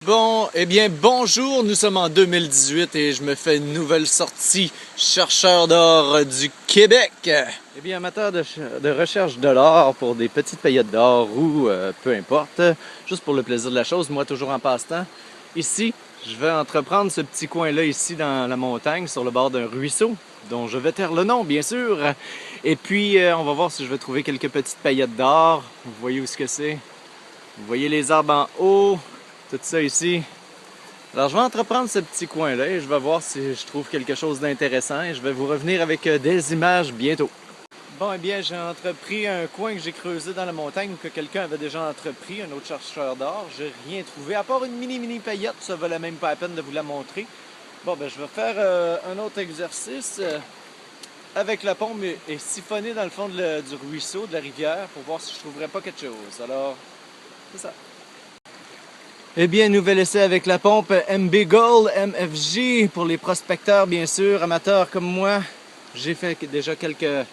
Bon, eh bien, bonjour, nous sommes en 2018 et je me fais une nouvelle sortie chercheur d'or du Québec. Eh bien, amateur de recherche de l'or pour des petites paillettes d'or ou peu importe, juste pour le plaisir de la chose, moi toujours en passe-temps. Ici, je vais entreprendre ce petit coin-là ici dans la montagne, sur le bord d'un ruisseau, dont je vais taire le nom, bien sûr. Et puis, on va voir si je vais trouver quelques petites paillettes d'or. Vous voyez où ce que c'est? Vous voyez les arbres en haut? Tout ça ici. Alors je vais entreprendre ce petit coin-là et je vais voir si je trouve quelque chose d'intéressant et je vais vous revenir avec des images bientôt. Bon, eh bien, j'ai entrepris un coin que j'ai creusé dans la montagne ou que quelqu'un avait déjà entrepris, un autre chercheur d'or. J'ai rien trouvé, à part une mini paillette, ça valait même pas la peine de vous la montrer. Bon, ben je vais faire un autre exercice avec la pompe et siphonner dans le fond du ruisseau, de la rivière, pour voir si je trouverais pas quelque chose. Alors, c'est ça. Eh bien, nouvel essai avec la pompe MB Gold MFJ pour les prospecteurs, bien sûr, amateurs comme moi. J'ai fait déjà quelques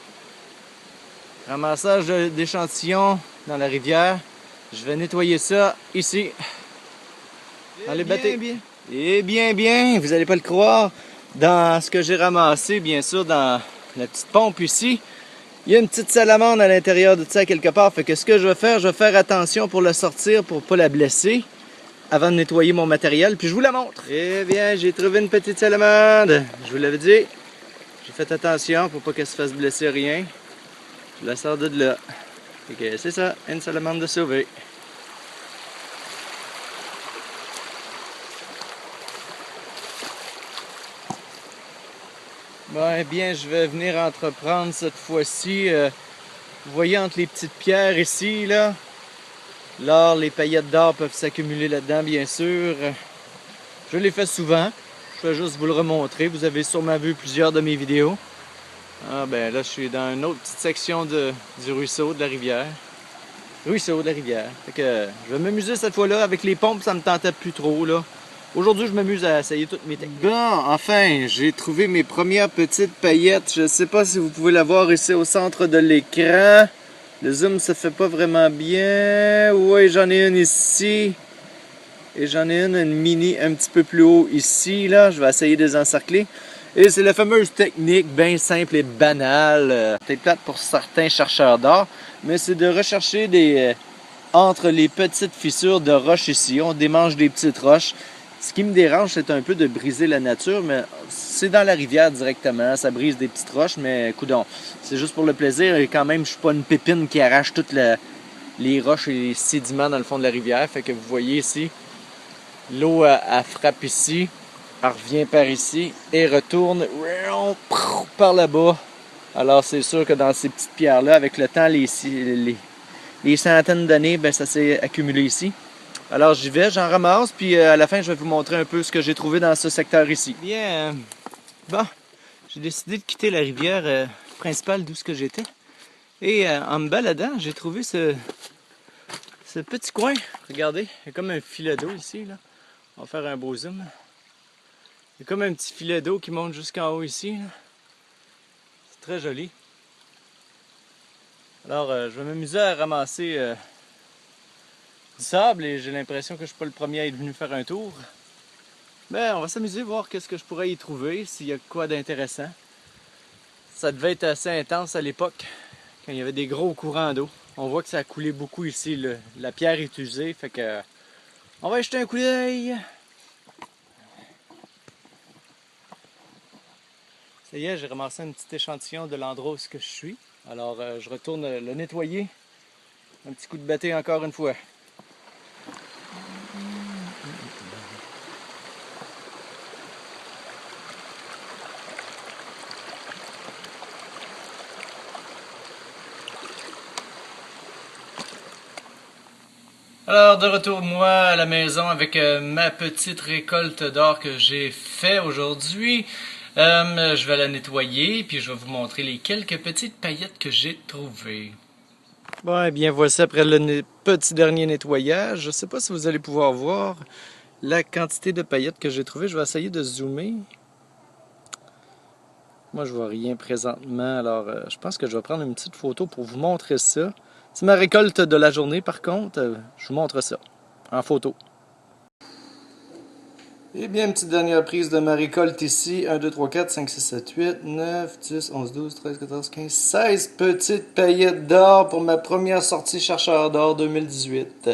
ramassages d'échantillons dans la rivière. Je vais nettoyer ça ici. Allez, battez. Eh bien, vous n'allez pas le croire, dans ce que j'ai ramassé, bien sûr, dans la petite pompe ici, il y a une petite salamandre à l'intérieur de ça quelque part. Fait que ce que je vais faire attention pour la sortir, pour ne pas la blesser, avant de nettoyer mon matériel, puis je vous la montre. Eh bien, j'ai trouvé une petite salamandre. Je vous l'avais dit. J'ai fait attention pour pas qu'elle se fasse blesser rien. Je la sors de là. Fait que c'est ça, une salamandre de sauver. Bon, eh bien, je vais venir entreprendre cette fois-ci. Vous voyez entre les petites pierres ici, là. L'or, les paillettes d'or peuvent s'accumuler là-dedans, bien sûr. Je l'ai fait souvent. Je vais juste vous le remontrer. Vous avez sûrement vu plusieurs de mes vidéos. Ah ben là, je suis dans une autre petite section du ruisseau, de la rivière. Ruisseau, de la rivière. Fait que je vais m'amuser cette fois-là. Avec les pompes, ça me tentait plus trop, là. Aujourd'hui, je m'amuse à essayer toutes mes techniques. Bon, enfin, j'ai trouvé mes premières petites paillettes. Je ne sais pas si vous pouvez la voir ici au centre de l'écran. Le zoom se fait pas vraiment bien. Oui, j'en ai une ici. Et j'en ai une mini un petit peu plus haut ici, là. Je vais essayer de les encercler. Et c'est la fameuse technique bien simple et banale, peut-être plate pour certains chercheurs d'or, mais c'est de rechercher entre les petites fissures de roches ici. On démange des petites roches. Ce qui me dérange, c'est un peu de briser la nature, mais c'est dans la rivière directement. Ça brise des petites roches, mais coudonc, c'est juste pour le plaisir. Et quand même, je suis pas une pépine qui arrache toutes les roches et les sédiments dans le fond de la rivière. Fait que vous voyez ici, l'eau elle frappe ici, elle revient par ici et retourne par là-bas. Alors c'est sûr que dans ces petites pierres-là, avec le temps, les centaines d'années, ben, ça s'est accumulé ici. Alors j'y vais, j'en ramasse, puis à la fin, je vais vous montrer un peu ce que j'ai trouvé dans ce secteur ici. Bien, bon, j'ai décidé de quitter la rivière principale d'où j'étais. Et en me baladant, j'ai trouvé ce petit coin. Regardez, il y a comme un filet d'eau ici, là. On va faire un beau zoom. Il y a comme un petit filet d'eau qui monte jusqu'en haut ici. C'est très joli. Alors, je vais m'amuser à ramasser du sable et j'ai l'impression que je ne suis pas le premier à être venu faire un tour. Ben, on va s'amuser, voir qu'est-ce que je pourrais y trouver, s'il y a quoi d'intéressant. Ça devait être assez intense à l'époque, quand il y avait des gros courants d'eau. On voit que ça a coulé beaucoup ici. La pierre est usée, fait que on va y jeter un coup d'œil. Ça y est, j'ai ramassé un petit échantillon de l'endroit où je suis. Alors, je retourne le nettoyer. Un petit coup de batté encore une fois. Alors, de retour, moi, à la maison avec ma petite récolte d'or que j'ai fait aujourd'hui. Je vais la nettoyer, puis je vais vous montrer les quelques petites paillettes que j'ai trouvées. Bon, eh bien, voici après le petit dernier nettoyage. Je ne sais pas si vous allez pouvoir voir la quantité de paillettes que j'ai trouvées. Je vais essayer de zoomer. Moi, je vois rien présentement, alors je pense que je vais prendre une petite photo pour vous montrer ça. C'est ma récolte de la journée, par contre. Je vous montre ça en photo. Et bien, une petite dernière prise de ma récolte ici. 1, 2, 3, 4, 5, 6, 7, 8, 9, 10, 11, 12, 13, 14, 15, 16 petites paillettes d'or pour ma première sortie chercheur d'or 2018.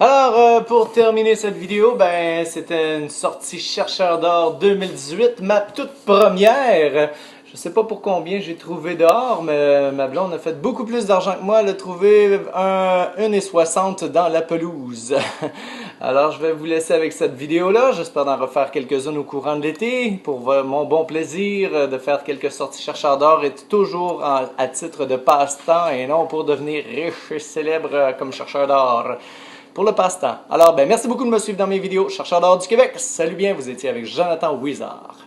Alors, pour terminer cette vidéo, ben, c'était une sortie chercheur d'or 2018, ma toute première. Je sais pas pour combien j'ai trouvé d'or, mais ma blonde a fait beaucoup plus d'argent que moi. Elle a trouvé 1,60 dans la pelouse. Alors, je vais vous laisser avec cette vidéo-là. J'espère d'en refaire quelques-unes au courant de l'été. Pour mon bon plaisir de faire quelques sorties chercheurs d'or et toujours à titre de passe-temps et non pour devenir riche et célèbre comme chercheur d'or. Pour le passe-temps. Alors, ben, merci beaucoup de me suivre dans mes vidéos. Chercheur d'or du Québec, salut bien, vous étiez avec Jonathan Wizard.